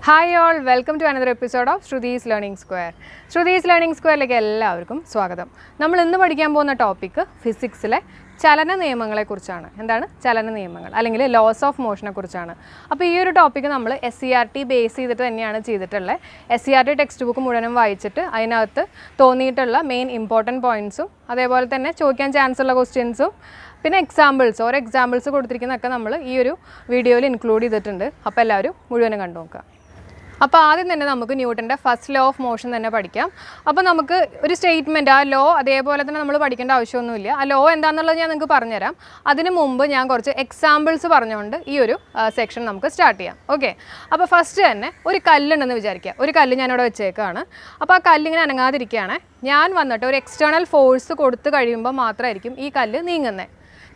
Hi all, welcome to another episode of Shrudi's Learning Square. Shrudi's Learning Square-ലേക്ക് എല്ലാവർക്കും സ്വാഗതം. നമ്മൾ ഇന്ന് പഠിക്കാൻ പോകുന്ന ടോപ്പിക് ഫിസിക്സിലെ ചലന നിയമങ്ങളെക്കുറിച്ചാണ്. എന്താണ് ചലന നിയമങ്ങൾ അല്ലെങ്കിൽ ലോസ് ഓഫ് മോഷനെ കുറിച്ചാണ്. അപ്പോൾ ഈ ഒരു ടോപ്പിക്ക് നമ്മൾ SCERT ബേസ് ചെയ്തിട്ട് തന്നെയാണ് ചെയ്തിട്ടുള്ളത്. SCERT ടെക്സ്റ്റ് ബുക്ക് മുഴുവനും വായിച്ചിട്ട് അതിനകത്ത് തോന്നിയിട്ടുള്ള മെയിൻ ഇമ്പോർട്ടൻറ്റ് പോയിൻറ്റ്സും അതേപോലെ തന്നെ ചോദിക്കാൻ ചാൻസ് ഉള്ള ക്വസ്റ്റ്യൻസും പിന്നെ ഓരോ എക്സാമ്പിൾസ് കൊടുത്തിരിക്കുന്നതൊക്കെ നമ്മൾ ഈ ഒരു വീഡിയോയിൽ ഇൻക്ലൂഡ് ചെയ്തിട്ടുണ്ട്. അപ്പോൾ എല്ലാവരും മുഴുവനും കണ്ടു നോക്കുക. അപ്പോൾ ആദ്യം തന്നെ നമുക്ക് ന്യൂട്ടൻ്റെ ഫസ്റ്റ് ലോ ഓഫ് മോഷൻ തന്നെ പഠിക്കാം. അപ്പോൾ നമുക്ക് ഒരു സ്റ്റേറ്റ്മെൻറ്റ് ആ ലോ അതേപോലെ തന്നെ നമ്മൾ പഠിക്കേണ്ട ആവശ്യമൊന്നുമില്ല. ആ ലോ എന്താണെന്നുള്ളത് ഞാൻ നിങ്ങൾക്ക് പറഞ്ഞുതരാം. അതിന് മുമ്പ് ഞാൻ കുറച്ച് എക്സാമ്പിൾസ് പറഞ്ഞുകൊണ്ട് ഈ ഒരു സെക്ഷൻ നമുക്ക് സ്റ്റാർട്ട് ചെയ്യാം. ഓക്കെ, അപ്പോൾ ഫസ്റ്റ് തന്നെ ഒരു കല്ലുണ്ടെന്ന് വിചാരിക്കുക. ഒരു കല്ല് ഞാനിവിടെ വെച്ചേക്കാണ്. അപ്പോൾ ആ കല്ലിങ്ങനെ അനങ്ങാതിരിക്കുകയാണ്. ഞാൻ വന്നിട്ട് ഒരു എക്സ്റ്റേണൽ ഫോഴ്സ് കൊടുത്ത് കഴിയുമ്പോൾ മാത്രമായിരിക്കും ഈ കല്ല് നീങ്ങുന്നത്.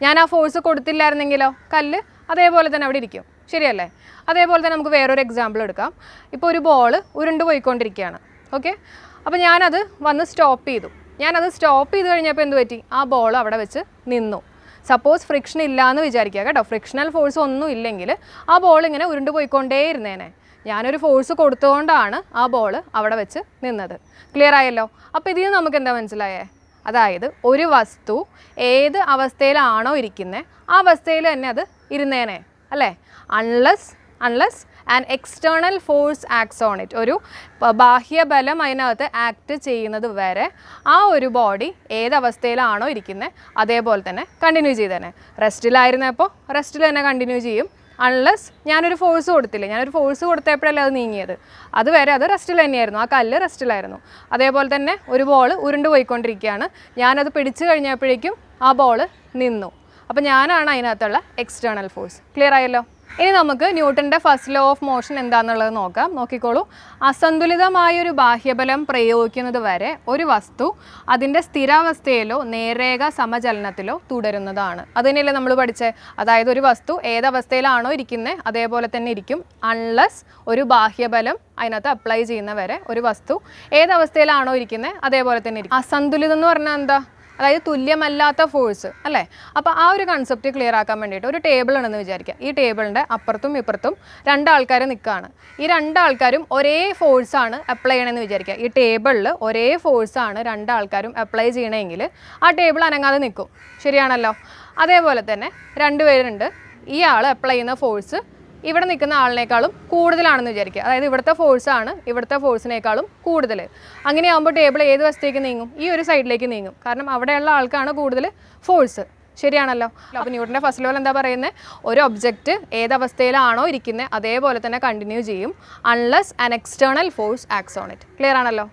ഞാൻ ആ ഫോഴ്സ് കൊടുത്തില്ലായിരുന്നെങ്കിലോ കല്ല് അതേപോലെ തന്നെ അവിടെ ഇരിക്കും. ശരിയല്ലേ? അതേപോലെ തന്നെ നമുക്ക് വേറൊരു എക്സാമ്പിൾ എടുക്കാം. ഇപ്പോൾ ഒരു ബോൾ ഉരുണ്ട് പോയിക്കൊണ്ടിരിക്കുകയാണ്. ഓക്കെ, അപ്പോൾ ഞാനത് വന്ന് സ്റ്റോപ്പ് ചെയ്തു. ഞാനത് സ്റ്റോപ്പ് ചെയ്ത് കഴിഞ്ഞപ്പോൾ എന്ത് പറ്റി? ആ ബോൾ അവിടെ വെച്ച് നിന്നു. സപ്പോസ് ഫ്രിക്ഷൻ ഇല്ലയെന്ന് വിചാരിക്കുക കേട്ടോ. ഫ്രിക്ഷണൽ ഫോഴ്സ് ഒന്നും ഇല്ലെങ്കിൽ ആ ബോൾ ഇങ്ങനെ ഉരുണ്ട് പോയിക്കൊണ്ടേ ഇരുന്നേനെ. ഞാനൊരു ഫോഴ്സ് കൊടുത്തുകൊണ്ടാണ് ആ ബോൾ അവിടെ വെച്ച് നിന്നത്. ക്ലിയർ ആയല്ലോ? അപ്പോൾ ഇതിൽ നമുക്ക് എന്താ മനസ്സിലായേ? അതായത് ഒരു വസ്തു ഏത് അവസ്ഥയിലാണോ ഇരിക്കുന്നത് ആ അവസ്ഥയിൽ തന്നെ അത് ഇരുന്നേനെ അല്ലേ? Unless an external force acts on it, ഒരു ബാഹ്യബലം അതിനകത്ത് ആക്ട് ചെയ്യുന്നത് വരെ ആ ഒരു ബോഡി ഏതവസ്ഥയിലാണോ ഇരിക്കുന്നത് അതേപോലെ തന്നെ കണ്ടിന്യൂ ചെയ്തേനെ. റെസ്റ്റിലായിരുന്നപ്പോൾ റെസ്റ്റിൽ തന്നെ കണ്ടിന്യൂ ചെയ്യും. അൺലെസ് ഞാനൊരു ഫോഴ്സ് കൊടുത്തില്ല. ഞാനൊരു ഫോഴ്സ് കൊടുത്തപ്പോഴല്ലേ അത് നീങ്ങിയത്. അതുവരെ അത് റെസ്റ്റിൽ തന്നെയായിരുന്നു. ആ കല്ല് റെസ്റ്റിലായിരുന്നു. അതേപോലെ തന്നെ ഒരു ബോൾ ഉരുണ്ട് പോയിക്കൊണ്ടിരിക്കുകയാണ്. ഞാനത് പിടിച്ചു കഴിഞ്ഞപ്പോഴേക്കും ആ ബോൾ നിന്നു. അപ്പോൾ ഞാനാണ് അതിനകത്തുള്ള എക്സ്റ്റേണൽ ഫോഴ്സ്. ക്ലിയർ ആയല്ലോ? ഇനി നമുക്ക് ന്യൂട്ടൻ്റെ ഫസ്റ്റ് ലോ ഓഫ് മോഷൻ എന്താണെന്നുള്ളത് നോക്കാം. നോക്കിക്കോളൂ. അസന്തുലിതമായൊരു ബാഹ്യബലം പ്രയോഗിക്കുന്നത് വരെ ഒരു വസ്തു അതിൻ്റെ സ്ഥിരാവസ്ഥയിലോ നേർരേഖ സമചലനത്തിലോ തുടരുന്നതാണ്. അതിനല്ലേ നമ്മൾ പഠിച്ചത്. അതായത് ഒരു വസ്തു ഏതവസ്ഥയിലാണോ ഇരിക്കുന്നത് അതേപോലെ തന്നെ ഇരിക്കും. അൺലെസ് ഒരു ബാഹ്യബലം അതിനകത്ത് അപ്ലൈ ചെയ്യുന്ന വരെ ഒരു വസ്തു ഏതവസ്ഥയിലാണോ ഇരിക്കുന്നത് അതേപോലെ തന്നെ ഇരിക്കും. അസന്തുലിതം എന്ന് പറഞ്ഞാൽ എന്താ? അതായത് തുല്യമല്ലാത്ത ഫോഴ്സ് അല്ലേ? അപ്പോൾ ആ ഒരു കൺസെപ്റ്റ് ക്ലിയർ ആക്കാൻ വേണ്ടിയിട്ട് ഒരു ടേബിൾ ഉണ്ടെന്ന് വിചാരിക്കുക. ഈ ടേബിളിൻ്റെ അപ്പുറത്തും ഇപ്പുറത്തും രണ്ടാൾക്കാർ നിൽക്കുകയാണ്. ഈ രണ്ടാൾക്കാരും ഒരേ ഫോഴ്സാണ് അപ്ലൈ ചെയ്യണമെന്ന് വിചാരിക്കുക. ഈ ടേബിളിൽ ഒരേ ഫോഴ്സാണ് രണ്ടാൾക്കാരും അപ്ലൈ ചെയ്യണമെങ്കിൽ ആ ടേബിൾ അനങ്ങാതെ നിൽക്കും. ശരിയാണല്ലോ? അതേപോലെ തന്നെ രണ്ടുപേരുണ്ട്. ഈ ആൾ അപ്ലൈ ചെയ്യുന്ന ഫോഴ്സ് ഇവിടെ നിൽക്കുന്ന ആളിനേക്കാളും കൂടുതലാണെന്ന് വിചാരിക്കുക. അതായത് ഇവിടുത്തെ ഫോഴ്സാണ് ഇവിടുത്തെ ഫോഴ്സിനേക്കാളും കൂടുതൽ. അങ്ങനെയാകുമ്പോൾ ടേബിൾ ഏത് വശത്തേക്ക് നീങ്ങും? ഈ ഒരു സൈഡിലേക്ക് നീങ്ങും. കാരണം അവിടെയുള്ള ആൾക്കാണ് കൂടുതൽ ഫോഴ്സ്. ശരിയാണല്ലോ? അപ്പോൾ ന്യൂട്ടൻ്റെ ഫസ്റ്റ് ലോയിൽ എന്താ പറയുന്നത്? ഒരു ഒബ്ജക്റ്റ് ഏതവസ്ഥയിലാണോ ഇരിക്കുന്നത് അതേപോലെ തന്നെ കണ്ടിന്യൂ ചെയ്യും. Unless an external force acts on it. Clear ആണല്ലോ?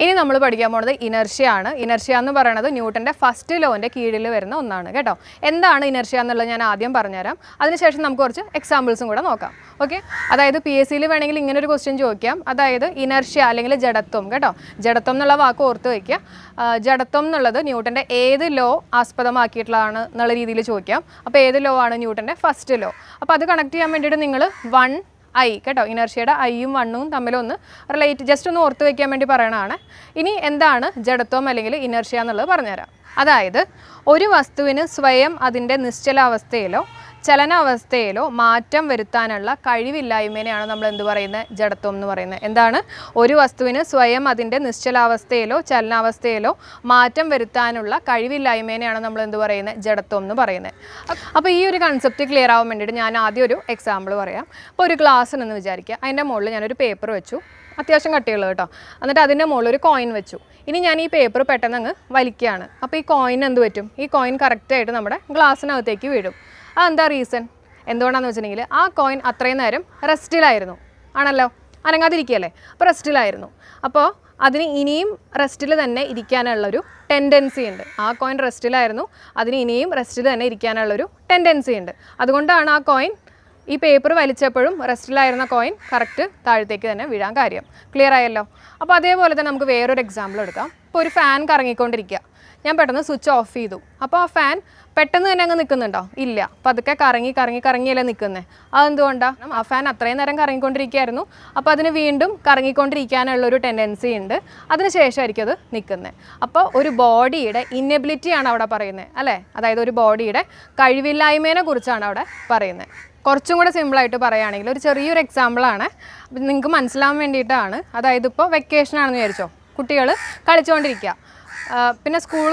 ഇനി നമ്മൾ പഠിക്കാൻ പോകുന്നത് ഇനർഷ്യ ആണ്. ഇനർഷ്യ എന്ന് പറയുന്നത് ന്യൂട്ടൻ്റെ ഫസ്റ്റ് ലോൻ്റെ കീഴിൽ വരുന്ന ഒന്നാണ് കേട്ടോ. എന്താണ് ഇനർഷ്യ എന്നുള്ളത് ഞാൻ ആദ്യം പറഞ്ഞുതരാം. അതിനുശേഷം നമുക്ക് കുറച്ച് എക്സാമ്പിൾസും കൂടെ നോക്കാം. ഓക്കെ, അതായത് PSCയിൽ വേണമെങ്കിൽ ഇങ്ങനെ ഒരു ക്വസ്റ്റ്യൻ ചോദിക്കാം. അതായത് ഇനർഷ്യ അല്ലെങ്കിൽ ജഡത്വം കേട്ടോ. ജഡത്വം എന്നുള്ള വാക്ക് ഓർത്ത് വയ്ക്കുക. ജഡത്വം എന്നുള്ളത് ന്യൂട്ടൻ്റെ ഏത് ലോ ആസ്പദമാക്കിയിട്ടുള്ളതാണ് എന്നുള്ള രീതിയിൽ ചോദിക്കാം. അപ്പോൾ ഏത് ലോ ആണ്? ന്യൂട്ടൻ്റെ ഫസ്റ്റ് ലോ. അപ്പോൾ അത് കണക്ട് ചെയ്യാൻ വേണ്ടിയിട്ട് നിങ്ങൾ 1I കേട്ടോ. ഇനർഷ്യയുടെ ഐയും 1ഉം തമ്മിലൊന്ന് ജസ്റ്റ് ഒന്ന് ഓർത്ത് വയ്ക്കാൻ വേണ്ടി പറയണതാണ്. ഇനി എന്താണ് ജഡത്വം അല്ലെങ്കിൽ ഇനർഷ്യ എന്നുള്ളത് പറഞ്ഞുതരാം. അതായത് ഒരു വസ്തുവിന് സ്വയം അതിൻ്റെ നിശ്ചലാവസ്ഥയിലോ ചലനാവസ്ഥയിലോ മാറ്റം വരുത്താനുള്ള കഴിവില്ലായ്മേനെയാണ് നമ്മൾ എന്ത് പറയുന്നത്? ജഡത്വം എന്ന് പറയുന്നത്. എന്താണ്? ഒരു വസ്തുവിന് സ്വയം അതിൻ്റെ നിശ്ചലാവസ്ഥയിലോ ചലനാവസ്ഥയിലോ മാറ്റം വരുത്താനുള്ള കഴിവില്ലായ്മേനെയാണ് നമ്മൾ എന്ത് പറയുന്നത്? ജഡത്വം എന്ന് പറയുന്നത്. അപ്പോൾ ഈ ഒരു കൺസെപ്റ്റ് ക്ലിയർ ആവാൻ വേണ്ടിയിട്ട് ഞാൻ ആദ്യം ഒരു എക്സാമ്പിൾ പറയാം. അപ്പോൾ ഒരു ഗ്ലാസ് എന്ന് വിചാരിക്കുക. അതിൻ്റെ മുകളിൽ ഞാനൊരു പേപ്പർ വെച്ചു. അത്യാവശ്യം കട്ടിയുള്ളത് കേട്ടോ. എന്നിട്ട് അതിൻ്റെ മുകളിൽ ഒരു കോയിൻ വെച്ചു. ഇനി ഞാൻ ഈ പേപ്പർ പെട്ടെന്ന് അങ്ങ് വലിക്കുകയാണ്. അപ്പോൾ ഈ കോയിൻ എന്ത് പറ്റും? ഈ കോയിൻ കറക്റ്റായിട്ട് നമ്മുടെ ഗ്ലാസ്സിനകത്തേക്ക് വീഴും. അതെന്താ റീസൺ? എന്തുകൊണ്ടാണെന്ന് വെച്ചിട്ടുണ്ടെങ്കിൽ ആ കോയിൻ അത്രയും നേരം റെസ്റ്റിലായിരുന്നു. ആണല്ലോ? അനങ്ങാതിരിക്കുകയല്ലേ? അപ്പോൾ റെസ്റ്റിലായിരുന്നു. അപ്പോൾ അതിന് ഇനിയും റെസ്റ്റിൽ തന്നെ ഇരിക്കാനുള്ളൊരു ടെൻഡൻസി ഉണ്ട്. ആ കോയിൻ റെസ്റ്റിലായിരുന്നു. അതിന് ഇനിയും റെസ്റ്റിൽ തന്നെ ഇരിക്കാനുള്ളൊരു ടെൻഡൻസി ഉണ്ട്. അതുകൊണ്ടാണ് ആ കോയിൻ ഈ പേപ്പർ വലിച്ചപ്പോഴും റെസ്റ്റിലായിരുന്ന കോയിൻ കറക്റ്റ് താഴത്തേക്ക് തന്നെ വീഴാൻ കാര്യം. ക്ലിയർ ആയല്ലോ? അപ്പോൾ അതേപോലെ തന്നെ നമുക്ക് വേറൊരു എക്സാമ്പിൾ എടുക്കാം. ഇപ്പോൾ ഒരു ഫാൻ കറങ്ങിക്കൊണ്ടിരിക്കുക. ഞാൻ പെട്ടെന്ന് സ്വിച്ച് ഓഫ് ചെയ്തു. അപ്പോൾ ആ ഫാൻ പെട്ടെന്ന് തന്നെ അങ്ങ് നിൽക്കുന്നുണ്ടോ? ഇല്ല. പതുക്കെ കറങ്ങിയല്ലേ നിൽക്കുന്നത്. അതെന്തുകൊണ്ടാണ്? ആ ഫാൻ അത്രയും നേരം കറങ്ങിക്കൊണ്ടിരിക്കുകയായിരുന്നു. അപ്പോൾ അതിന് വീണ്ടും കറങ്ങിക്കൊണ്ടിരിക്കാനുള്ളൊരു ടെൻഡൻസി ഉണ്ട്. അതിന് ശേഷമായിരിക്കും അത് നിൽക്കുന്നത്. അപ്പോൾ ഒരു ബോഡിയുടെ ഇന്നെബിലിറ്റിയാണ് അവിടെ പറയുന്നത് അല്ലേ? അതായത് ഒരു ബോഡിയുടെ കഴിവില്ലായ്മയെ കുറിച്ചാണ് അവിടെ പറയുന്നത്. കുറച്ചും കൂടെ സിമ്പിളായിട്ട് പറയുകയാണെങ്കിൽ ഒരു ചെറിയൊരു എക്സാമ്പിളാണ്, നിങ്ങൾക്ക് മനസ്സിലാവാൻ വേണ്ടിയിട്ടാണ്. അതായത് ഇപ്പോൾ വെക്കേഷനാണെന്ന് വിചാരിച്ചോ, കുട്ടികൾ കളിച്ചുകൊണ്ടിരിക്കുക, പിന്നെ സ്കൂൾ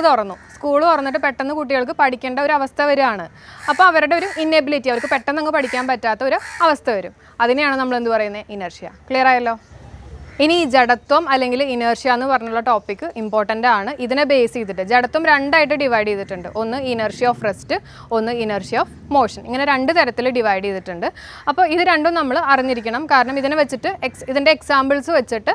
തുറന്നിട്ട് പെട്ടെന്ന് കുട്ടികൾക്ക് പഠിക്കേണ്ട ഒരു അവസ്ഥ വരികയാണ്. അപ്പോൾ അവരുടെ ഒരു ഇന്നബിലിറ്റി, അവർക്ക് പെട്ടെന്ന് അങ്ങ് പഠിക്കാൻ പറ്റാത്ത ഒരു അവസ്ഥ വരും. അതിനെയാണ് നമ്മൾ എന്ത് പറയുന്നത്? ഇനർഷ്യ. ക്ലിയർ ആയല്ലോ? ഇനി ഈ ജഡത്വം അല്ലെങ്കിൽ ഇനേർഷ്യ എന്ന് പറഞ്ഞുള്ള ടോപ്പിക്ക് ഇമ്പോർട്ടൻ്റ് ആണ്. ഇതിനെ ബേസ് ചെയ്തിട്ട് ജഡത്വം രണ്ടായിട്ട് ഡിവൈഡ് ചെയ്തിട്ടുണ്ട്. ഒന്ന് ഇനർഷ്യ ഓഫ് റെസ്റ്റ്, ഒന്ന് ഇനർഷ്യ ഓഫ് മോഷൻ. ഇങ്ങനെ രണ്ട് തരത്തിൽ ഡിവൈഡ് ചെയ്തിട്ടുണ്ട്. അപ്പോൾ ഇത് രണ്ടും നമ്മൾ അറിഞ്ഞിരിക്കണം. കാരണം ഇതിനെ വെച്ചിട്ട് ഇതിൻ്റെ എക്സാമ്പിൾസ് വെച്ചിട്ട്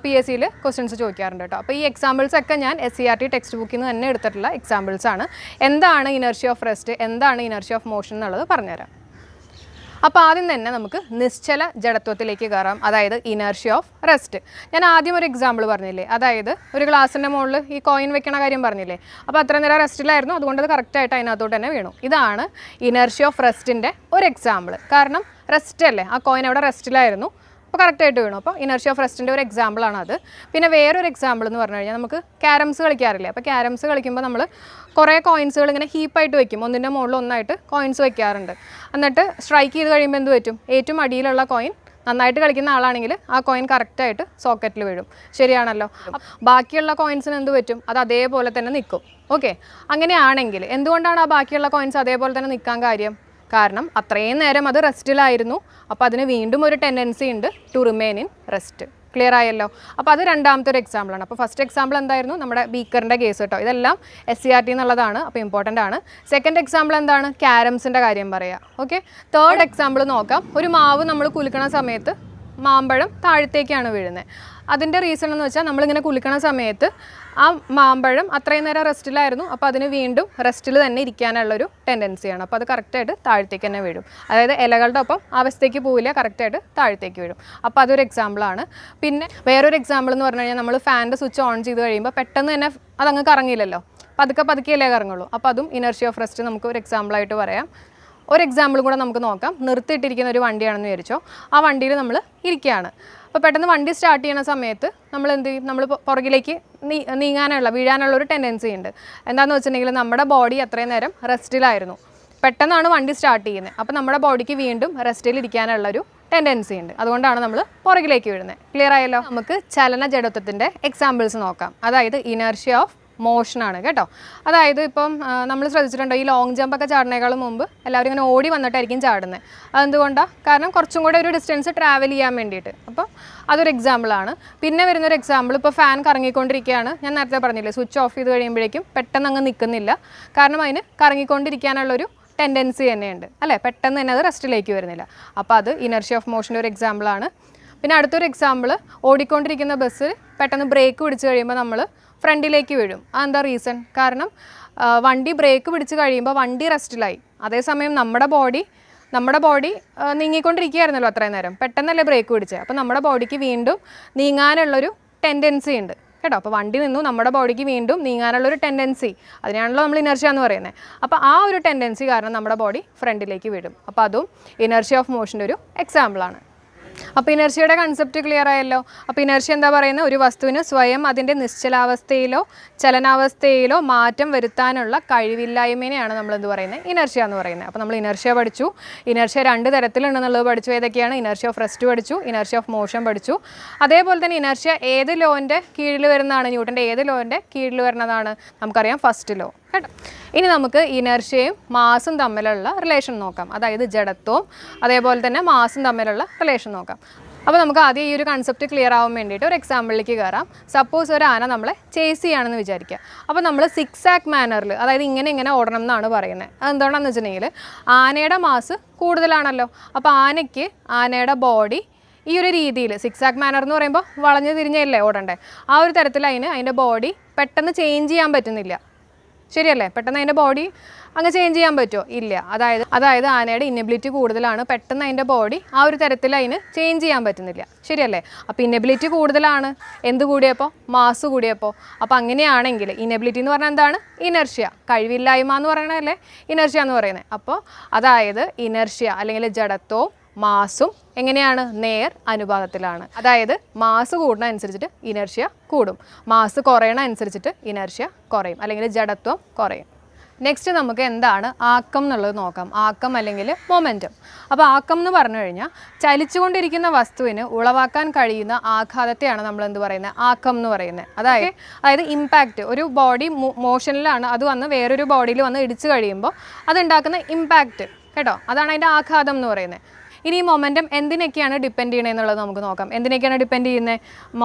PSCയിൽ ക്വസ്റ്റ്യൻസ് ചോദിക്കാറുണ്ട് കേട്ടോ. അപ്പോൾ ഈ എക്സാമ്പിൾസ് ഒക്കെ ഞാൻ SCERT ടെക്സ്റ്റ് ബുക്കിൽ നിന്ന് തന്നെ എടുത്തിട്ടുള്ള എക്സാമ്പിൾസ് ആണ്. എന്താണ് ഇനർഷ്യ ഓഫ് റെസ്റ്റ്, എന്താണ് ഇനർഷ്യ ഓഫ് മോഷൻ എന്നുള്ളത് പറഞ്ഞുതരാം. അപ്പോൾ ആദ്യം തന്നെ നമുക്ക് നിശ്ചല ജഡത്വത്തിലേക്ക് കയറാം, അതായത് ഇനർഷ്യ ഓഫ് റെസ്റ്റ്. ഞാൻ ആദ്യം ഒരു എക്സാമ്പിൾ പറഞ്ഞില്ലേ, അതായത് ഒരു ഗ്ലാസിൻ്റെ മുകളിൽ ഈ കോയിൻ വെക്കണ കാര്യം പറഞ്ഞില്ലേ. അപ്പോൾ അത്ര നേരം റെസ്റ്റിലായിരുന്നു, അതുകൊണ്ട് അത് കറക്റ്റായിട്ട് അതിനകത്തോട്ട് തന്നെ വീണു. ഇതാണ് ഇനർഷ്യ ഓഫ് റെസ്റ്റിൻ്റെ ഒരു എക്സാമ്പിൾ. കാരണം റെസ്റ്റ് അല്ലേ, ആ കോയിൻ അവിടെ റെസ്റ്റിലായിരുന്നു, അപ്പോൾ കറക്റ്റായിട്ട് വീണു. അപ്പോൾ ഇനർഷ്യ ഓഫ് റെസ്റ്റിൻ്റെ ഒരു എക്സാമ്പിളാണ് അത്. പിന്നെ വേറൊരു എക്സാമ്പിൾ എന്ന് പറഞ്ഞു കഴിഞ്ഞാൽ നമുക്ക് ക്യാരംസ് കളിക്കാറില്ലേ. അപ്പോൾ ക്യാരംസ് കളിക്കുമ്പോൾ നമ്മൾ കുറേ കോയിൻസുകൾ ഇങ്ങനെ ഹീപ്പായിട്ട് വെക്കും, ഒന്നിൻ്റെ മുകളിൽ ഒന്നായിട്ട് കോയിൻസ് വെക്കാറുണ്ട്. എന്നിട്ട് സ്ട്രൈക്ക് ചെയ്ത് കഴിയുമ്പോൾ എന്ത് പറ്റും? ഏറ്റവും അടിയിലുള്ള കോയിൻ, നന്നായിട്ട് കളിക്കുന്ന ആളാണെങ്കിൽ ആ കോയിൻ കറക്റ്റായിട്ട് സോക്കറ്റിൽ വീഴും. ശരിയാണല്ലോ? ബാക്കിയുള്ള കോയിൻസിന് എന്ത് പറ്റും? അത് അതേപോലെ തന്നെ നിൽക്കും. ഓക്കെ, അങ്ങനെയാണെങ്കിൽ എന്തുകൊണ്ടാണ് ആ ബാക്കിയുള്ള കോയിൻസ് അതേപോലെ തന്നെ നിൽക്കാൻ കാര്യം? കാരണം അത്രയും നേരം അത് റെസ്റ്റിലായിരുന്നു. അപ്പോൾ അതിന് വീണ്ടും ഒരു ടെൻഡൻസി ഉണ്ട് to remain in rest. Clear ആയല്ലോ? അപ്പോൾ അത് രണ്ടാമത്തെ ഒരു എക്സാമ്പിളാണ്. അപ്പോൾ ഫസ്റ്റ് എക്സാമ്പിൾ എന്തായിരുന്നു? നമ്മുടെ ബീക്കറിൻ്റെ കേസ് കേട്ടോ. ഇതെല്ലാം SCERT എന്നുള്ളതാണ്, അപ്പോൾ ഇമ്പോർട്ടൻ്റ് ആണ്. സെക്കൻഡ് എക്സാമ്പിൾ എന്താണ്? ക്യാരംസിൻ്റെ കാര്യം പറയാം. ഓക്കെ, തേർഡ് എക്സാമ്പിൾ നോക്കാം. ഒരു മാവ് നമ്മൾ കുലുക്കണ സമയത്ത് മാമ്പഴം താഴത്തേക്കാണ് വീഴുന്നത്. അതിൻ്റെ റീസൺ എന്ന് വെച്ചാൽ നമ്മളിങ്ങനെ കുലുക്കണ സമയത്ത് ആ മാമ്പഴം അത്രയും നേരം റെസ്റ്റിലായിരുന്നു. അപ്പോൾ അതിന് വീണ്ടും റെസ്റ്റിൽ തന്നെ ഇരിക്കാനുള്ളൊരു ടെൻഡൻസിയാണ്. അപ്പോൾ അത് കറക്റ്റായിട്ട് താഴത്തേക്ക് തന്നെ വീഴും. അതായത് ഇലകളുടെ ഒപ്പം അവസ്ഥയ്ക്ക് പോവില്ല, കറക്റ്റായിട്ട് താഴത്തേക്ക് വീഴും. അപ്പോൾ അതൊരു എക്സാമ്പിളാണ്. പിന്നെ വേറൊരു എക്സാമ്പിൾ എന്ന് പറഞ്ഞു കഴിഞ്ഞാൽ നമ്മൾ ഫാനിൻ്റെ സ്വിച്ച് ഓൺ ചെയ്ത് കഴിയുമ്പോൾ പെട്ടെന്ന് തന്നെ അതങ്ങ് കറങ്ങിയില്ലല്ലോ, പതുക്കെയല്ലേ കറങ്ങുള്ളൂ. അപ്പോൾ അതും ഇനർഷ്യ ഓഫ് റെസ്റ്റ് നമുക്ക് ഒരു എക്സാമ്പിളായിട്ട് പറയാം. ഒരു എക്സാമ്പിൾ കൂടെ നമുക്ക് നോക്കാം. നിർത്തിയിട്ടിരിക്കുന്ന ഒരു വണ്ടിയാണെന്ന് വിചാരിച്ചോ, ആ വണ്ടിയിൽ നമ്മൾ ഇരിക്കുകയാണ്. അപ്പോൾ പെട്ടെന്ന് വണ്ടി സ്റ്റാർട്ട് ചെയ്യുന്ന സമയത്ത് നമ്മൾ എന്ത് ചെയ്യും? നമ്മൾ പുറകിലേക്ക് വീഴാനുള്ള ഒരു ടെൻഡൻസി ഉണ്ട്. എന്താണെന്ന് വെച്ചിട്ടുണ്ടെങ്കിൽ നമ്മുടെ ബോഡി അത്രയും നേരം റെസ്റ്റിലായിരുന്നു, പെട്ടെന്നാണ് വണ്ടി സ്റ്റാർട്ട് ചെയ്യുന്നത്. അപ്പോൾ നമ്മുടെ ബോഡിക്ക് വീണ്ടും റെസ്റ്റിൽ ഇരിക്കാനുള്ളൊരു ടെൻഡൻസി ഉണ്ട്, അതുകൊണ്ടാണ് നമ്മൾ പുറകിലേക്ക് വീഴുന്നത്. ക്ലിയർ ആയല്ലോ? നമുക്ക് ചലന ജഡത്വത്തിൻ്റെ എക്സാമ്പിൾസ് നോക്കാം. അതായത് ഇനർഷ്യ ഓഫ് മോഷനാണ് കേട്ടോ. അതായത് ഇപ്പം നമ്മൾ ശ്രദ്ധിച്ചിട്ടുണ്ടോ, ഈ ലോങ് ജമ്പൊക്കെ ചാടുന്നതിനേക്കാളും മുമ്പ് എല്ലാവരും ഇങ്ങനെ ഓടി വന്നിട്ടായിരിക്കും ചാടുന്നത്. അതെന്തുകൊണ്ടാണ്? കാരണം കുറച്ചും കൂടെ ഒരു ഡിസ്റ്റൻസ് ട്രാവൽ ചെയ്യാൻ വേണ്ടിയിട്ട്. അപ്പോൾ അതൊരു എക്സാമ്പിളാണ്. പിന്നെ വരുന്നൊരു എക്സാമ്പിൾ, ഇപ്പോൾ ഫാൻ കറങ്ങിക്കൊണ്ടിരിക്കുകയാണ്. ഞാൻ നേരത്തെ പറഞ്ഞില്ലേ, സ്വിച്ച് ഓഫ് ചെയ്ത് കഴിയുമ്പോഴേക്കും പെട്ടെന്ന് അങ്ങ് നിൽക്കുന്നില്ല. കാരണം അതിന് കറങ്ങിക്കൊണ്ടിരിക്കാനുള്ളൊരു ടെൻഡൻസി തന്നെയുണ്ട് അല്ലേ, പെട്ടെന്ന് തന്നെ അത് റെസ്റ്റിലേക്ക് വരുന്നില്ല. അപ്പോൾ അത് ഇനർഷ്യ ഓഫ് മോഷൻ്റെ ഒരു എക്സാമ്പിളാണ്. പിന്നെ അടുത്തൊരു എക്സാമ്പിൾ, ഓടിക്കൊണ്ടിരിക്കുന്ന ബസ് പെട്ടെന്ന് ബ്രേക്ക് പിടിച്ച് കഴിയുമ്പോൾ നമ്മൾ ഫ്രണ്ടിലേക്ക് വീഴും. അതെന്താ റീസൺ? കാരണം വണ്ടി ബ്രേക്ക് പിടിച്ച് കഴിയുമ്പോൾ വണ്ടി റെസ്റ്റിലായി, അതേസമയം നമ്മുടെ ബോഡി നീങ്ങിക്കൊണ്ടിരിക്കുകയായിരുന്നല്ലോ അത്രയും നേരം, പെട്ടെന്നല്ലേ ബ്രേക്ക് പിടിച്ചത്. അപ്പോൾ നമ്മുടെ ബോഡിക്ക് വീണ്ടും നീങ്ങാനുള്ളൊരു ടെൻഡൻസി ഉണ്ട് കേട്ടോ. അപ്പോൾ വണ്ടി നിന്നു, നമ്മുടെ ബോഡിക്ക് വീണ്ടും നീങ്ങാനുള്ളൊരു ടെൻഡൻസി, അതിനാണല്ലോ നമ്മൾ ഇനർഷ്യ എന്ന് പറയുന്നത്. അപ്പോൾ ആ ഒരു ടെൻഡൻസി കാരണം നമ്മുടെ ബോഡി ഫ്രണ്ടിലേക്ക് വീഴും. അപ്പോൾ അതും ഇനർഷ്യ ഓഫ് മോഷൻ്റെ ഒരു എക്സാമ്പിളാണ്. അപ്പോൾ ഇനർഷ്യയുടെ കൺസെപ്റ്റ് ക്ലിയർ ആയല്ലോ. അപ്പോൾ ഇനർഷ്യ എന്താ പറയുന്നത്? ഒരു വസ്തുവിന് സ്വയം അതിൻ്റെ നിശ്ചലാവസ്ഥയിലോ ചലനാവസ്ഥയിലോ മാറ്റം വരുത്താനുള്ള കഴിവില്ലായ്മയാണ് നമ്മൾ എന്ത് പറയുന്നത്? ഇനർഷ്യ എന്ന് പറയുന്നത്. അപ്പോൾ നമ്മൾ ഇനർഷ്യ പഠിച്ചു. ഇനർഷ്യ രണ്ട് തരത്തിലുണ്ടെന്നുള്ളത് പഠിച്ചു. ഏതൊക്കെയാണ്? ഇനർഷ്യ ഓഫ് റെസ്റ്റ് പഠിച്ചു, ഇനർഷ്യ ഓഫ് മോഷൻ പഠിച്ചു. അതേപോലെ തന്നെ ഇനർഷ്യ ഏത് ലോൻ്റെ കീഴിൽ വരുന്നതാണ്? ന്യൂട്ടൻ്റെ ഏത് ലോൻ്റെ കീഴിൽ വരുന്നതാണ്? നമുക്കറിയാം, ഫസ്റ്റ് ലോ കേട്ടോ. ഇനി നമുക്ക് ഇനർഷ്യയും മാസും തമ്മിലുള്ള റിലേഷൻ നോക്കാം. അതായത് ജഡത്വവും അതേപോലെ തന്നെ മാസും തമ്മിലുള്ള റിലേഷൻ നോക്കാം. അപ്പോൾ നമുക്ക് ആദ്യം ഈ ഒരു കൺസെപ്റ്റ് ക്ലിയർ ആവാൻ വേണ്ടിയിട്ട് ഒരു എക്സാമ്പിളിലേക്ക് കയറാം. സപ്പോസ് ഒരു ആന നമ്മളെ ചേസ് ചെയ്യുകയാണെന്ന് വിചാരിക്കുക. അപ്പോൾ നമ്മൾ സിക്സാക്ക് മാനറിൽ, അതായത് ഇങ്ങനെ ഓടണം എന്നാണ് പറയുന്നത്. അതെന്താണെന്ന് വെച്ചിട്ടുണ്ടെങ്കിൽ ആനയുടെ മാസ് കൂടുതലാണല്ലോ. അപ്പോൾ ആനയുടെ ബോഡി ഈ ഒരു രീതിയിൽ, സിക്സാക്ക് മാനർ എന്ന് പറയുമ്പോൾ വളഞ്ഞു തിരിഞ്ഞല്ലേ ഓടണ്ടേ, ആ ഒരു തരത്തിൽ അതിൻ്റെ ബോഡി പെട്ടെന്ന് ചേഞ്ച് ചെയ്യാൻ പറ്റുന്നില്ല. ശരിയല്ലേ? പെട്ടെന്ന് അതിൻ്റെ ബോഡി അങ്ങ് ചേഞ്ച് ചെയ്യാൻ പറ്റുമോ? ഇല്ല. അതായത് ആനയുടെ ഇന്നബിലിറ്റി കൂടുതലാണ്, പെട്ടെന്ന് അതിൻ്റെ ബോഡി ആ ഒരു തരത്തിൽ അതിന് ചേഞ്ച് ചെയ്യാൻ പറ്റുന്നില്ല. ശരിയല്ലേ? അപ്പോൾ ഇന്നബിലിറ്റി കൂടുതലാണ്, എന്ത് കൂടിയപ്പോൾ? മാസ് കൂടിയപ്പോൾ. അപ്പോൾ അങ്ങനെയാണെങ്കിൽ ഇന്നബിലിറ്റി എന്ന് പറഞ്ഞാൽ എന്താണ്? ഇനർഷ്യ, കഴിവില്ലായ്മ എന്ന് പറയണതല്ലേ ഇനർഷ്യ എന്ന് പറയുന്നത്. അപ്പോൾ അതായത് ഇനർഷ്യ അല്ലെങ്കിൽ ജഡത്വവും മാസും എങ്ങനെയാണ്? നേർ അനുപാതത്തിലാണ്. അതായത് മാസ് കൂടുന്ന അനുസരിച്ചിട്ട് ഇനർഷ്യ കൂടും, മാസ് കുറയണ അനുസരിച്ചിട്ട് ഇനർഷ്യ കുറയും, അല്ലെങ്കിൽ ജഡത്വം കുറയും. നെക്സ്റ്റ് നമുക്ക് എന്താണ് ആക്കം എന്നുള്ളത് നോക്കാം. ആക്കം അല്ലെങ്കിൽ മൊമെൻറ്റം. അപ്പോൾ ആക്കം എന്ന് പറഞ്ഞു കഴിഞ്ഞാൽ ചലിച്ചുകൊണ്ടിരിക്കുന്ന വസ്തുവിന് ഉളവാക്കാൻ കഴിയുന്ന ആഘാതത്തെയാണ് നമ്മൾ എന്ത് പറയുന്നത്, ആക്കം എന്ന് പറയുന്നത്. അതായത് ഇമ്പാക്റ്റ്. ഒരു ബോഡി മോഷനിലാണ്, അത് വന്ന് വേറൊരു ബോഡിയിൽ വന്ന് ഇടിച്ചു കഴിയുമ്പോൾ അതുണ്ടാക്കുന്ന ഇമ്പാക്റ്റ് കേട്ടോ, അതാണ് അതിൻ്റെ ആഘാതം എന്ന് പറയുന്നത്. ഇനി ഈ മൊമെൻറ്റം എന്തിനൊക്കെയാണ് ഡിപ്പെൻഡ് ചെയ്യണത് എന്നുള്ളത് നമുക്ക് നോക്കാം. എന്തിനൊക്കെയാണ് ഡിപ്പെൻഡ് ചെയ്യുന്നത്?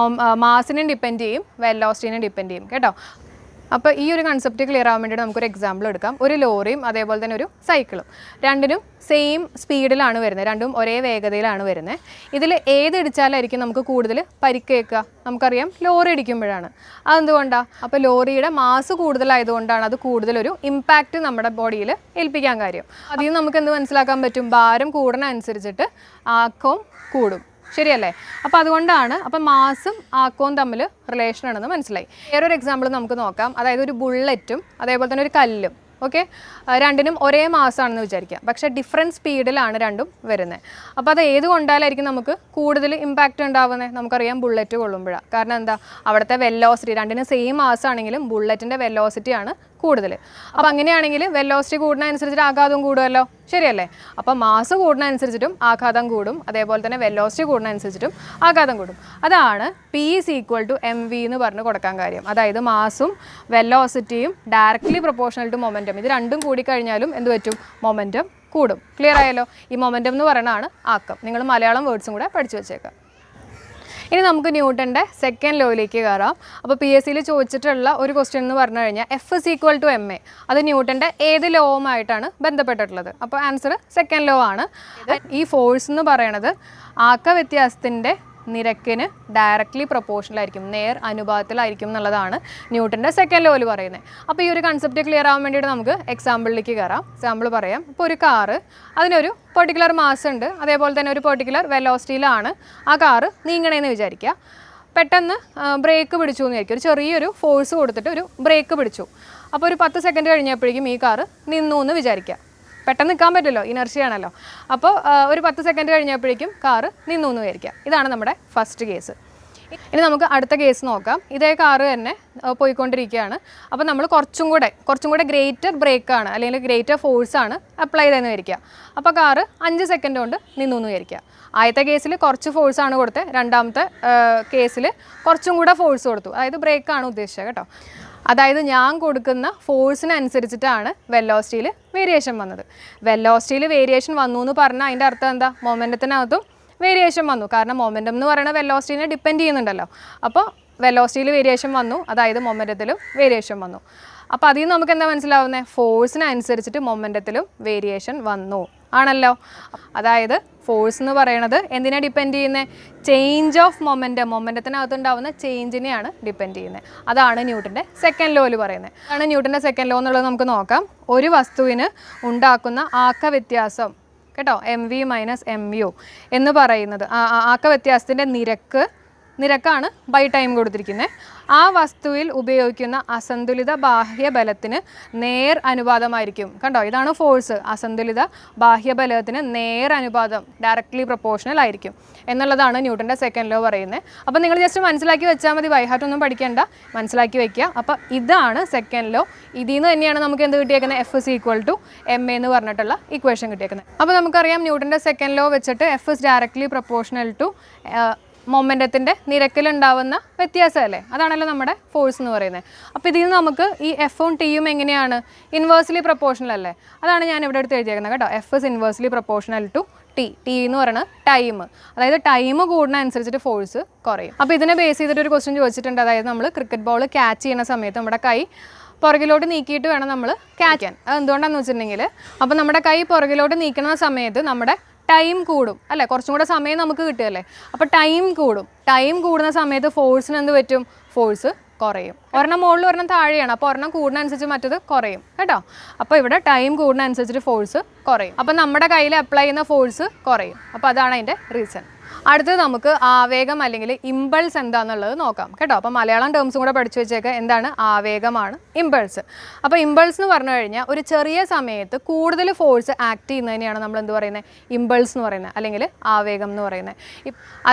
മാസിനും ഡിപ്പെൻഡ് ചെയ്യും, വെലോസിറ്റിനും ഡിപ്പെൻഡ് ചെയ്യും കേട്ടോ. അപ്പോൾ ഈ ഒരു കൺസെപ്റ്റ് ക്ലിയർ ആവാൻ വേണ്ടിയിട്ട് നമുക്കൊരു എക്സാമ്പിൾ എടുക്കാം. ഒരു ലോറിയും അതേപോലെ തന്നെ ഒരു സൈക്കിളും, രണ്ടിനും സെയിം സ്പീഡിലാണ് വരുന്നത്, രണ്ടും ഒരേ വേഗതയിലാണ് വരുന്നത്. ഇതിൽ ഏത് ഇടിച്ചാലായിരിക്കും നമുക്ക് കൂടുതൽ പരിക്കേക്കുക? നമുക്കറിയാം ലോറി ഇടിക്കുമ്പോഴാണ്. അതെന്തുകൊണ്ടാണ്? അപ്പോൾ ലോറിയുടെ മാസ് കൂടുതലായതുകൊണ്ടാണ് അത് കൂടുതലൊരു ഇമ്പാക്റ്റ് നമ്മുടെ ബോഡിയിൽ ഏൽപ്പിക്കാൻ കാര്യം. അതിൽ നിന്ന് നമുക്ക് എന്ത് മനസ്സിലാക്കാൻ പറ്റും? ഭാരം കൂടുന്ന അനുസരിച്ചിട്ട് ആക്കവും കൂടും, ശരിയല്ലേ? അപ്പോൾ അതുകൊണ്ടാണ്, അപ്പം മാസും ആക്കവും തമ്മിൽ റിലേഷൻ ആണെന്ന് മനസ്സിലായി. വേറൊരു എക്സാമ്പിൾ നമുക്ക് നോക്കാം. അതായത് ഒരു ബുള്ളറ്റും അതേപോലെ തന്നെ ഒരു കല്ലും, ഓക്കെ, രണ്ടിനും ഒരേ മാസമാണെന്ന് വിചാരിക്കാം, പക്ഷേ ഡിഫറെൻറ്റ് സ്പീഡിലാണ് രണ്ടും വരുന്നത്. അപ്പോൾ അത് ഏത് കൊണ്ടാലായിരിക്കും നമുക്ക് കൂടുതൽ ഇമ്പാക്റ്റ് ഉണ്ടാവുന്നത്? നമുക്കറിയാം ബുള്ളറ്റ് കൊള്ളുമ്പോഴാണ്. കാരണം എന്താ? അവിടുത്തെ വെലോസിറ്റി, രണ്ടിനും സെയിം മാസമാണെങ്കിലും ബുള്ളറ്റിൻ്റെ വെലോസിറ്റിയാണ് കൂടുതൽ. അപ്പോൾ അങ്ങനെയാണെങ്കിൽ വെലോസിറ്റി കൂടുന്ന അനുസരിച്ചിട്ട് ആഘാതം കൂടുമല്ലോ, ശരിയല്ലേ? അപ്പോൾ മാസ് കൂടുന്ന അനുസരിച്ചിട്ടും ആഘാതം കൂടും, അതേപോലെ തന്നെ വെലോസിറ്റി കൂടുന്ന അനുസരിച്ചിട്ടും ആഘാതം കൂടും. അതാണ് P=mv എന്ന് പറഞ്ഞ് കൊടുക്കാൻ കാര്യം. അതായത് മാസും വെലോസിറ്റിയും ഡയറക്റ്റ്ലി പ്രൊപ്പോർഷണൽ ടു മൊമെൻറ്റം, ഇത് രണ്ടും കൂടിക്കഴിഞ്ഞാലും എന്ത് പറ്റും? മൊമെൻറ്റം കൂടും. ക്ലിയർ ആയല്ലോ? ഈ മൊമെൻറ്റം എന്ന് പറയുന്നതാണ് ആക്കം. നിങ്ങൾ മലയാളം വേർഡ്സും കൂടെ പഠിച്ചു വെച്ചേക്കാം. ഇനി നമുക്ക് ന്യൂട്ടൻ്റെ സെക്കൻഡ് ലോയിലേക്ക് കയറാം. അപ്പോൾ PSC ചോദിച്ചിട്ടുള്ള ഒരു ക്വസ്റ്റ്യൻ എന്ന് പറഞ്ഞു കഴിഞ്ഞാൽ F=ma, അത് ന്യൂട്ടൻ്റെ ഏത് ലോവുമായിട്ടാണ് ബന്ധപ്പെട്ടിട്ടുള്ളത്? അപ്പോൾ ആൻസർ സെക്കൻഡ് ലോ ആണ്. ഈ ഫോഴ്സ് എന്ന് പറയണത് ആക്ക വ്യത്യാസത്തിൻ്റെ നിരക്കിന് ഡയറക്റ്റ്ലി പ്രൊപ്പോർഷണൽ ആയിരിക്കും, നേർ അനുപാതത്തിലായിരിക്കും എന്നുള്ളതാണ് ന്യൂട്ടൻ്റെ സെക്കൻഡ് ലോയിൽ പറയുന്നത്. അപ്പോൾ ഈ ഒരു കൺസെപ്റ്റ് ക്ലിയർ ആവാൻ വേണ്ടിയിട്ട് നമുക്ക് എക്സാമ്പിളിലേക്ക് കയറാം. എക്സാമ്പിൾ പറയാം. ഇപ്പോൾ ഒരു കാറ്, അതിനൊരു പെർട്ടിക്കുലർ മാസ് ഉണ്ട്, അതേപോലെ തന്നെ ഒരു പെർട്ടിക്കുലർ വെലോസിറ്റിയിലാണ് ആ കാറ് നീങ്ങണേന്ന് വിചാരിക്കുക. പെട്ടെന്ന് ബ്രേക്ക് പിടിച്ചു എന്ന് വിചാരിക്കും. ഒരു ചെറിയൊരു ഫോഴ്സ് കൊടുത്തിട്ട് ഒരു ബ്രേക്ക് പിടിച്ചു. അപ്പോൾ ഒരു 10 സെക്കൻഡ് കഴിഞ്ഞപ്പോഴേക്കും ഈ കാറ് നിന്നു എന്ന് വിചാരിക്കുക. പെട്ടെന്ന് നിൽക്കാൻ പറ്റില്ലല്ലോ, ഇനർഷിയാണല്ലോ. അപ്പോൾ ഒരു 10 സെക്കൻഡ് കഴിഞ്ഞപ്പോഴേക്കും കാറ് നിന്നു എന്ന് വിചാരിക്കുക. ഇതാണ് നമ്മുടെ ഫസ്റ്റ് കേസ്. ഇനി നമുക്ക് അടുത്ത കേസ് നോക്കാം. ഇതേ കാറ് തന്നെ പോയിക്കൊണ്ടിരിക്കുകയാണ്. അപ്പോൾ നമ്മൾ കുറച്ചും കൂടെ ഗ്രേറ്റർ ബ്രേക്കാണ് അല്ലെങ്കിൽ ഗ്രേറ്റർ ഫോഴ്സാണ് അപ്ലൈ ചെയ്തതെന്ന് വിചാരിക്കുക. അപ്പോൾ കാറ് 5 സെക്കൻഡ് കൊണ്ട് നിന്നു എന്ന് വിചാരിക്കുക. ആദ്യത്തെ കേസിൽ കുറച്ച് ഫോഴ്സാണ് കൊടുത്തത്, രണ്ടാമത്തെ കേസിൽ കുറച്ചും കൂടെ ഫോഴ്സ് കൊടുത്തു. അതായത് ബ്രേക്കാണ് ഉദ്ദേശിച്ചത് കേട്ടോ. അതായത് ഞാൻ കൊടുക്കുന്ന ഫോഴ്സിനനുസരിച്ചിട്ടാണ് വെലോസിറ്റിയിൽ വേരിയേഷൻ വന്നത്. വെലോസിറ്റിയിൽ വേരിയേഷൻ വന്നു എന്ന് പറഞ്ഞാൽ അതിൻ്റെ അർത്ഥം എന്താ? മൊമെൻറ്റത്തിനകത്തും വേരിയേഷൻ വന്നു. കാരണം മൊമെൻറ്റം എന്ന് പറയുന്നത് വെലോസിറ്റിനെ ഡിപ്പെൻഡ് ചെയ്യുന്നുണ്ടല്ലോ. അപ്പോൾ വെലോസിറ്റിയിൽ വേരിയേഷൻ വന്നു, അതായത് മൊമെൻറ്റത്തിലും വേരിയേഷൻ വന്നു. അപ്പോൾ അതിൽ നിന്ന് നമുക്ക് എന്താ മനസ്സിലാവുന്നത്? ഫോഴ്സിനനുസരിച്ചിട്ട് മൊമെൻറ്റത്തിലും വേരിയേഷൻ വന്നു ആണല്ലോ. അതായത് ഫോഴ്സ് എന്ന് പറയുന്നത് എന്തിനാണ് ഡിപ്പെൻഡ് ചെയ്യുന്നത്? ചേഞ്ച് ഓഫ് മൊമെൻറ്റം, മൊമെൻറ്റത്തിനകത്തുണ്ടാവുന്ന ചേഞ്ചിനെയാണ് ഡിപ്പെൻഡ് ചെയ്യുന്നത്. അതാണ് ന്യൂട്ടൻ്റെ സെക്കൻഡ് ലോയിൽ പറയുന്നത്. അതാണ് ന്യൂട്ടൻ്റെ സെക്കൻഡ് ലോ എന്നുള്ളത് നമുക്ക് നോക്കാം. ഒരു വസ്തുവിന് ഉണ്ടാക്കുന്ന ആക്ക വ്യത്യാസം കേട്ടോ, mv - mu എന്ന് പറയുന്നത് ആക്ക വ്യത്യാസത്തിൻ്റെ നിരക്കാണ് ബൈ ടൈം കൊടുത്തിരിക്കുന്നത്. ആ വസ്തുവിൽ ഉപയോഗിക്കുന്ന അസന്തുലിത ബാഹ്യബലത്തിന് നേർ അനുപാതമായിരിക്കും. കണ്ടോ, ഇതാണ് ഫോഴ്സ്. അസന്തുലിത ബാഹ്യബലത്തിന് നേർ അനുപാതം, ഡയറക്റ്റ്ലി പ്രൊപ്പോർഷണൽ ആയിരിക്കും എന്നുള്ളതാണ് ന്യൂട്ടൻ്റെ സെക്കൻഡ് ലോ പറയുന്നത്. അപ്പോൾ നിങ്ങൾ ജസ്റ്റ് മനസ്സിലാക്കി വെച്ചാൽ മതി, ബൈഹാർട്ട് ഒന്നും പഠിക്കേണ്ട, മനസ്സിലാക്കി വെക്കുക. അപ്പോൾ ഇതാണ് സെക്കൻഡ് ലോ. ഇതിൽ നിന്ന് തന്നെയാണ് നമുക്ക് എന്ത് കിട്ടിയേക്കുന്നത്? F=ma എന്ന് പറഞ്ഞിട്ടുള്ള ഇക്വേഷൻ കിട്ടിയേക്കുന്നത്. അപ്പോൾ നമുക്കറിയാം ന്യൂട്ടൻ്റെ സെക്കൻഡ് ലോ വെച്ചിട്ട് F is directly proportional to മൊമെൻറ്റത്തിൻ്റെ നിരക്കിലുണ്ടാവുന്ന വ്യത്യാസമല്ലേ, അതാണല്ലോ നമ്മുടെ ഫോഴ്സ് എന്ന് പറയുന്നത്. അപ്പോൾ ഇതിൽ നിന്ന് നമുക്ക് ഈ എഫും ടിയും എങ്ങനെയാണ്? ഇൻവേഴ്സ്ലി പ്രൊപ്പോർഷണൽ അല്ലേ, അതാണ് ഞാൻ ഇവിടെ എടുത്ത് എഴുതിയേക്കുന്നത് കേട്ടോ. F is inversely proportional to T എന്ന് പറയുന്നത് ടൈം. അതായത് ടൈം കൂടുന്ന അനുസരിച്ചിട്ട് ഫോഴ്സ് കുറയും. അപ്പോൾ ഇതിനെ ബേസ് ചെയ്തിട്ട് ഒരു ക്വസ്റ്റ്യൻ ചോദിച്ചിട്ടുണ്ട്. അതായത് നമ്മൾ ക്രിക്കറ്റ് ബോൾ ക്യാച്ച് ചെയ്യുന്ന സമയത്ത് നമ്മുടെ കൈ പുറകിലോട്ട് നീക്കിയിട്ട് വേണം നമ്മൾ ക്യാച്ച് ചെയ്യാൻ. അത് എന്തുകൊണ്ടാണെന്ന് വെച്ചിട്ടുണ്ടെങ്കിൽ, അപ്പോൾ നമ്മുടെ കൈ പുറകിലോട്ട് നീക്കുന്ന സമയത്ത് നമ്മുടെ ടൈം കൂടും അല്ലേ, കുറച്ചും കൂടെ സമയം നമുക്ക് കിട്ടുമല്ലേ. അപ്പോൾ ടൈം കൂടും. ടൈം കൂടുന്ന സമയത്ത് ഫോഴ്സിന് എന്ത് പറ്റും? ഫോഴ്സ് കുറയും. ഒരെണ്ണം മുകളിൽ ഒരെണ്ണം താഴെയാണ്, അപ്പോൾ ഒരെണ്ണം കൂടുന്ന അനുസരിച്ച് മറ്റത് കുറയും കേട്ടോ. അപ്പോൾ ഇവിടെ ടൈം കൂടുന്ന അനുസരിച്ചിട്ട് ഫോഴ്സ് കുറയും. അപ്പോൾ നമ്മുടെ കയ്യിൽ അപ്ലൈ ചെയ്യുന്ന ഫോഴ്സ് കുറയും. അപ്പോൾ അതാണ് അതിൻ്റെ റീസൺ. അടുത്തത് നമുക്ക് ആവേഗം അല്ലെങ്കിൽ ഇമ്പൾസ് എന്താണെന്നുള്ളത് നോക്കാം കേട്ടോ. അപ്പോൾ മലയാളം ടേംസും കൂടെ പഠിച്ചു വെച്ചേക്കുക. എന്താണ് ആവേഗമാണ് ഇമ്പൾസ്. അപ്പോൾ ഇമ്പൾസ് എന്ന് പറഞ്ഞു കഴിഞ്ഞാൽ ഒരു ചെറിയ സമയത്ത് കൂടുതൽ ഫോഴ്സ് ആക്ട് ചെയ്യുന്നതിനെയാണ് നമ്മൾ എന്ത് പറയുന്നത്? ഇമ്പൾസ് എന്ന് പറയുന്നത്, അല്ലെങ്കിൽ ആവേഗം എന്ന് പറയുന്നത്.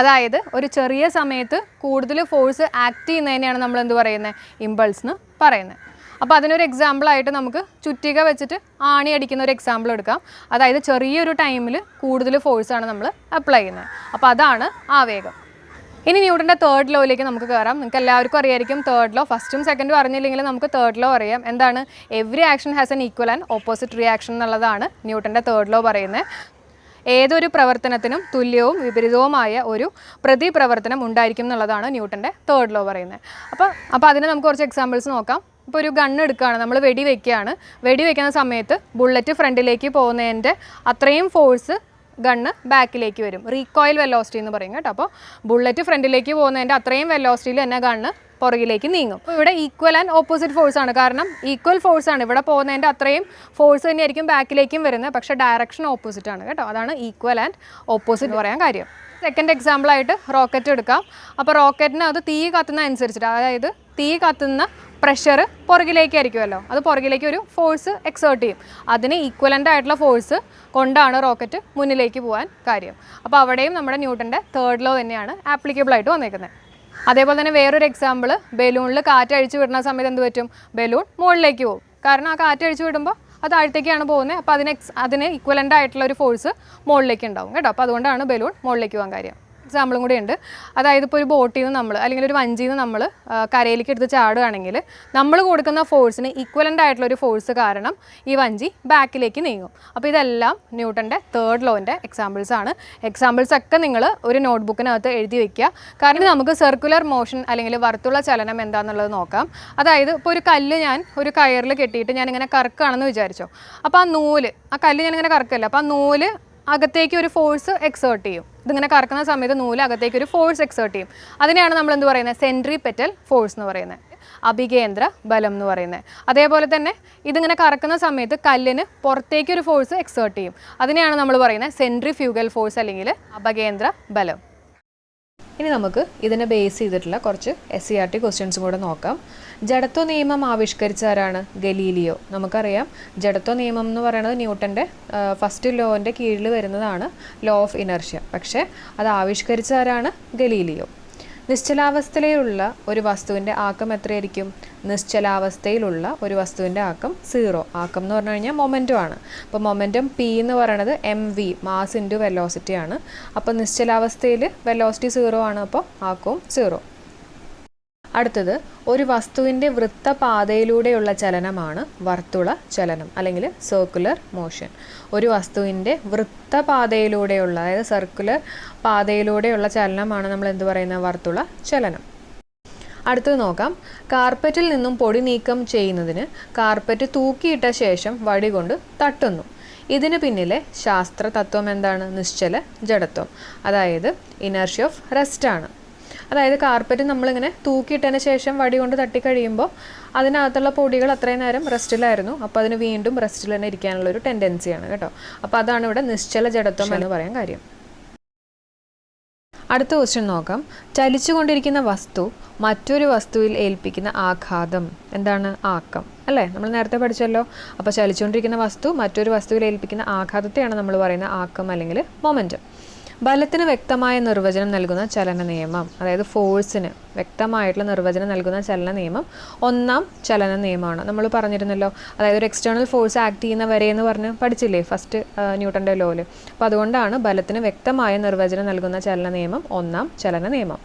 അതായത് ഒരു ചെറിയ സമയത്ത് കൂടുതൽ ഫോഴ്സ് ആക്ട് ചെയ്യുന്നതിനെയാണ് നമ്മൾ എന്ത് പറയുന്നത്? ഇമ്പൾസ് എന്ന് പറയുന്നത്. അപ്പോൾ അതിനൊരു എക്സാമ്പിളായിട്ട് നമുക്ക് ചുറ്റിക വെച്ചിട്ട് ആണി അടിക്കുന്ന ഒരു എക്സാമ്പിൾ എടുക്കാം. അതായത് ചെറിയൊരു ടൈമിൽ കൂടുതൽ ഫോഴ്സാണ് നമ്മൾ അപ്ലൈ ചെയ്യുന്നത്. അപ്പോൾ അതാണ് ആവേഗം. ഇനി ന്യൂട്ടൻ്റെ തേർഡ് ലോയിലേക്ക് നമുക്ക് കയറാം. നിങ്ങൾക്ക് എല്ലാവർക്കും അറിയായിരിക്കും തേർഡ് ലോ. ഫസ്റ്റും സെക്കൻഡും അറിഞ്ഞില്ലെങ്കിൽ നമുക്ക് തേർഡ് ലോ അറിയാം. എന്താണ്? Every action has N equal and opposite reaction എന്നുള്ളതാണ് ന്യൂട്ടൻ്റെ തേർഡ് ലോ പറയുന്നത്. ഏതൊരു പ്രവർത്തനത്തിനും തുല്യവും വിപരീതവുമായ ഒരു പ്രതിപ്രവർത്തനം ഉണ്ടായിരിക്കും എന്നുള്ളതാണ് ന്യൂട്ടൻ്റെ തേർഡ് ലോ പറയുന്നത്. അപ്പോൾ അതിന് നമുക്ക് കുറച്ച് എക്സാമ്പിൾസ് നോക്കാം. ഇപ്പോൾ ഒരു ഗണ്ണ് എടുക്കുകയാണ്, നമ്മൾ വെടി വയ്ക്കുന്ന സമയത്ത് ബുള്ളറ്റ് ഫ്രണ്ടിലേക്ക് പോകുന്നതിൻ്റെ അത്രയും ഫോഴ്സ് ഗണ്ണ് ബാക്കിലേക്ക് വരും. റീകോയിൽ വെലോസിറ്റി എന്ന് പറയും കേട്ടോ. അപ്പോൾ ബുള്ളറ്റ് ഫ്രണ്ടിലേക്ക് പോകുന്നതിൻ്റെ അത്രയും വെലോസിറ്റിയിൽ തന്നെ ഗണ്ണ് പുറകിലേക്ക് നീങ്ങും. അപ്പോൾ ഇവിടെ ഈക്വൽ ആൻഡ് ഓപ്പോസിറ്റ് ഫോഴ്സ് ആണ്. കാരണം ഈക്വൽ ഫോഴ്സ് ആണ്, ഇവിടെ പോകുന്നതിൻ്റെ അത്രയും ഫോഴ്സ് തന്നെയായിരിക്കും ബാക്കിലേക്കും വരുന്നത്. പക്ഷേ ഡയറക്ഷൻ ഓപ്പോസിറ്റ് ആണ് കേട്ടോ. അതാണ് ഈക്വൽ ആൻഡ് ഓപ്പോസിറ്റ് പറയാൻ കാര്യം. സെക്കൻഡ് എക്സാമ്പിളായിട്ട് റോക്കറ്റ് എടുക്കാം. അപ്പോൾ റോക്കറ്റിന് അത് തീ കത്തുന്ന അനുസരിച്ചിട്ട്, അതായത് തീ കത്തുന്ന പ്രഷർ പുറകിലേക്കായിരിക്കുമല്ലോ, അത് പുറകിലേക്ക് ഒരു ഫോഴ്സ് എക്സേർട്ട് ചെയ്യും. അതിന് ഈക്വലൻ്റ് ആയിട്ടുള്ള ഫോഴ്സ് കൊണ്ടാണ് റോക്കറ്റ് മുന്നിലേക്ക് പോകാൻ കാര്യം. അപ്പോൾ അവിടെയും നമ്മുടെ ന്യൂട്ടൻ്റെ തേർഡ് ലോ തന്നെയാണ് ആപ്ലിക്കബിൾ ആയിട്ട് വന്നേക്കുന്നത്. അതേപോലെ തന്നെ വേറൊരു എക്സാമ്പിൾ, ബലൂണിൽ കാറ്റ് അഴിച്ചു വിടുന്ന സമയത്ത് എന്ത് പറ്റും? ബലൂൺ മുകളിലേക്ക് പോകും. കാരണം ആ കാറ്റ് അഴിച്ചു വിടുമ്പോൾ അത് താഴത്തേക്കാണ് പോകുന്നത്. അപ്പോൾ അതിന് ഈക്വലൻ്റ് ആയിട്ടുള്ള ഒരു ഫോഴ്സ് മുകളിലേക്ക് ഉണ്ടാവും കേട്ടോ. അപ്പോൾ അതുകൊണ്ടാണ് ബലൂൺ മുകളിലേക്ക് പോകാൻ കാര്യം. എക്സാമ്പിളും കൂടി ഉണ്ട്. അതായത് ഇപ്പോൾ ഒരു ബോട്ടിൽ നിന്ന് നമ്മൾ അല്ലെങ്കിൽ ഒരു വഞ്ചിയിൽ നിന്ന് നമ്മൾ കരയിലേക്ക് എടുത്ത് ചാടുകയാണെങ്കിൽ നമ്മൾ കൊടുക്കുന്ന ഫോഴ്സിന് ഈക്വലൻ്റ് ആയിട്ടുള്ളൊരു ഫോഴ്സ് കാരണം ഈ വഞ്ചി ബാക്കിലേക്ക് നീങ്ങും. അപ്പോൾ ഇതെല്ലാം ന്യൂട്ടൻ്റെ തേർഡ് ലോൻ്റെ എക്സാമ്പിൾസ് ആണ്. എക്സാമ്പിൾസ് ഒക്കെ നിങ്ങൾ ഒരു നോട്ട്ബുക്കിനകത്ത് എഴുതി വയ്ക്കുക. കാരണം നമുക്ക് സർക്കുലർ മോഷൻ അല്ലെങ്കിൽ വർത്തുള്ള ചലനം എന്താണെന്നുള്ളത് നോക്കാം. അതായത് ഇപ്പോൾ ഒരു കല്ല് ഞാൻ ഒരു കയറിൽ കെട്ടിയിട്ട് ഞാനിങ്ങനെ കറക്കുകയാണെന്ന് വിചാരിച്ചോ. അപ്പോൾ ആ കല്ല് ഞാനിങ്ങനെ കറക്കല്ല. അപ്പോൾ ആ നൂല് അകത്തേക്ക് ഒരു ഫോഴ്സ് എക്സേർട്ട് ചെയ്യും. ഇതിങ്ങനെ കറക്കുന്ന സമയത്ത് നൂല് അകത്തേക്ക് ഒരു ഫോഴ്സ് എക്സേർട്ട് ചെയ്യും. അതിനെയാണ് നമ്മൾ എന്ത് പറയുന്നത്? സെൻട്രിപെറ്റൽ ഫോഴ്സ് എന്ന് പറയുന്നത്, അഭികേന്ദ്ര ബലം എന്ന് പറയുന്നത്. അതേപോലെ തന്നെ ഇതിങ്ങനെ കറക്കുന്ന സമയത്ത് കല്ലിന് പുറത്തേക്ക് ഒരു ഫോഴ്സ് എക്സേർട്ട് ചെയ്യും. അതിനെയാണ് നമ്മൾ പറയുന്നത് സെൻട്രിഫ്യൂഗൽ ഫോഴ്സ് അല്ലെങ്കിൽ അപകേന്ദ്ര ബലം. ഇനി നമുക്ക് ഇതിനെ ബേസ് ചെയ്തിട്ടുള്ള കുറച്ച് SCERT ക്വസ്റ്റ്യൻസും കൂടെ നോക്കാം. ജഡത്വ നിയമം ആവിഷ്കരിച്ച ആരാണ്? ഗലീലിയോ. നമുക്കറിയാം ജഡത്വ നിയമം എന്ന് പറയുന്നത് ന്യൂട്ടൻ്റെ ഫസ്റ്റ് ലോൻ്റെ കീഴിൽ വരുന്നതാണ്, ലോ ഓഫ് ഇനർഷ്യ. പക്ഷേ അത് ആവിഷ്കരിച്ച ആരാണ്? ഗലീലിയോ. നിശ്ചലാവസ്ഥയിലുള്ള ഒരു വസ്തുവിൻ്റെ ആക്കം എത്രയായിരിക്കും? നിശ്ചലാവസ്ഥയിലുള്ള ഒരു വസ്തുവിൻ്റെ ആക്കം 0. ആക്കം എന്ന് പറഞ്ഞു കഴിഞ്ഞാൽ മൊമെൻറ്റം ആണ്. അപ്പോൾ മൊമെൻറ്റം P എന്ന് പറയുന്നത് mv, മാസ് ഇൻറ്റു വെലോസിറ്റി ആണ്. അപ്പോൾ നിശ്ചലാവസ്ഥയിൽ വെലോസിറ്റി 0 ആണ്, അപ്പോൾ ആക്കവും 0. അടുത്തത്, ഒരു വസ്തുവിൻ്റെ വൃത്തപാതയിലൂടെയുള്ള ചലനമാണ് വർത്തുള ചലനം അല്ലെങ്കിൽ സർക്കുലർ മോഷൻ. ഒരു വസ്തുവിൻ്റെ വൃത്തപാതയിലൂടെയുള്ള, അതായത് സർക്കുലർ പാതയിലൂടെയുള്ള ചലനമാണ് നമ്മൾ എന്ത് പറയുന്നത്? വർത്തുള ചലനം. അടുത്തത് നോക്കാം. കാർപ്പറ്റിൽ നിന്നും പൊടി നീക്കം ചെയ്യുന്നതിന് കാർപ്പറ്റ് തൂക്കിയിട്ട ശേഷം വടി കൊണ്ട് തട്ടുന്നു. ഇതിന് പിന്നിലെ ശാസ്ത്ര തത്വം എന്താണ്? നിശ്ചല ജഡത്വം, അതായത് ഇനർഷ്യ ഓഫ് റെസ്റ്റ് ആണ്. അതായത് കാർപ്പറ്റ് നമ്മളിങ്ങനെ തൂക്കിയിട്ടതിന് ശേഷം വടി കൊണ്ട് തട്ടിക്കഴിയുമ്പോൾ അതിനകത്തുള്ള പൊടികൾ അത്രയും നേരം റെസ്റ്റിലായിരുന്നു. അപ്പോൾ അതിന് വീണ്ടും റെസ്റ്റിൽ തന്നെ ഇരിക്കാനുള്ളൊരു ടെൻഡൻസിയാണ് കേട്ടോ. അപ്പോൾ അതാണ് ഇവിടെ നിശ്ചല ജഡത്വം എന്ന് പറയാൻ കാര്യം. അടുത്ത ക്വസ്റ്റ്യൻ നോക്കാം. ചലിച്ചുകൊണ്ടിരിക്കുന്ന വസ്തു മറ്റൊരു വസ്തുവിൽ ഏൽപ്പിക്കുന്ന ആഘാതം എന്താണ്? ആക്കം അല്ലേ? നമ്മൾ നേരത്തെ പഠിച്ചല്ലോ. അപ്പോൾ ചലിച്ചുകൊണ്ടിരിക്കുന്ന വസ്തു മറ്റൊരു വസ്തുവിൽ ഏൽപ്പിക്കുന്ന ആഘാതത്തെയാണ് നമ്മൾ പറയുന്ന ആക്കം അല്ലെങ്കിൽ മൊമെൻറ്റം. ബലത്തിന് വ്യക്തമായ നിർവചനം നൽകുന്ന ചലന നിയമം, അതായത് ഫോഴ്സിന് വ്യക്തമായിട്ടുള്ള നിർവചനം നൽകുന്ന ചലന നിയമം ഒന്നാം ചലന നിയമമാണ്. നമ്മൾ പറഞ്ഞിരുന്നല്ലോ, അതായത് ഒരു എക്സ്റ്റേണൽ ഫോഴ്സ് ആക്ട് ചെയ്യുന്ന വരെ എന്ന് പറഞ്ഞ് പഠിച്ചില്ലേ ഫസ്റ്റ് ന്യൂട്ടൻ്റെ ലോയിൽ. അപ്പോൾ അതുകൊണ്ടാണ് ബലത്തിന് വ്യക്തമായ നിർവചനം നൽകുന്ന ചലന നിയമം ഒന്നാം ചലന നിയമം.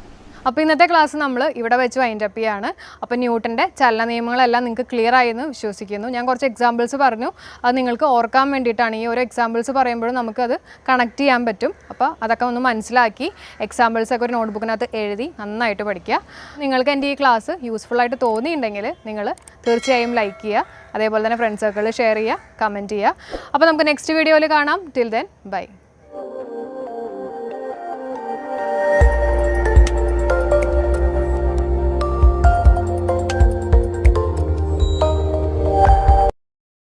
അപ്പോൾ ഇന്നത്തെ ക്ലാസ് നമ്മൾ ഇവിടെ വെച്ച് വൈൻഡപ്പ് ചെയ്യാണ്. അപ്പോൾ ന്യൂട്ടൻ്റെ ചലന നിയമങ്ങളെല്ലാം നിങ്ങൾക്ക് ക്ലിയർ ആയെന്ന് വിശ്വസിക്കുന്നു. ഞാൻ കുറച്ച് എക്സാമ്പിൾസ് പറഞ്ഞു, അത് നിങ്ങൾക്ക് ഓർക്കാൻ വേണ്ടിയിട്ടാണ്. ഈ ഓരോ എക്സാമ്പിൾസ് പറയുമ്പോഴും നമുക്കത് കണക്ട് ചെയ്യാൻ പറ്റും. അപ്പോൾ അതൊക്കെ ഒന്ന് മനസ്സിലാക്കി എക്സാമ്പിൾസൊക്കെ ഒരു നോട്ട്ബുക്കിനകത്ത് എഴുതി നന്നായിട്ട് പഠിക്കുക. നിങ്ങൾക്ക് എൻ്റെ ഈ ക്ലാസ് യൂസ്ഫുള്ളായിട്ട് തോന്നിയിട്ടുണ്ടെങ്കിൽ നിങ്ങൾ തീർച്ചയായും ലൈക്ക് ചെയ്യുക. അതേപോലെ തന്നെ ഫ്രണ്ട്സ് സർക്കിളിൽ ഷെയർ ചെയ്യുക, കമൻറ്റ് ചെയ്യുക. അപ്പോൾ നമുക്ക് നെക്സ്റ്റ് വീഡിയോയിൽ കാണാം. Till then bye.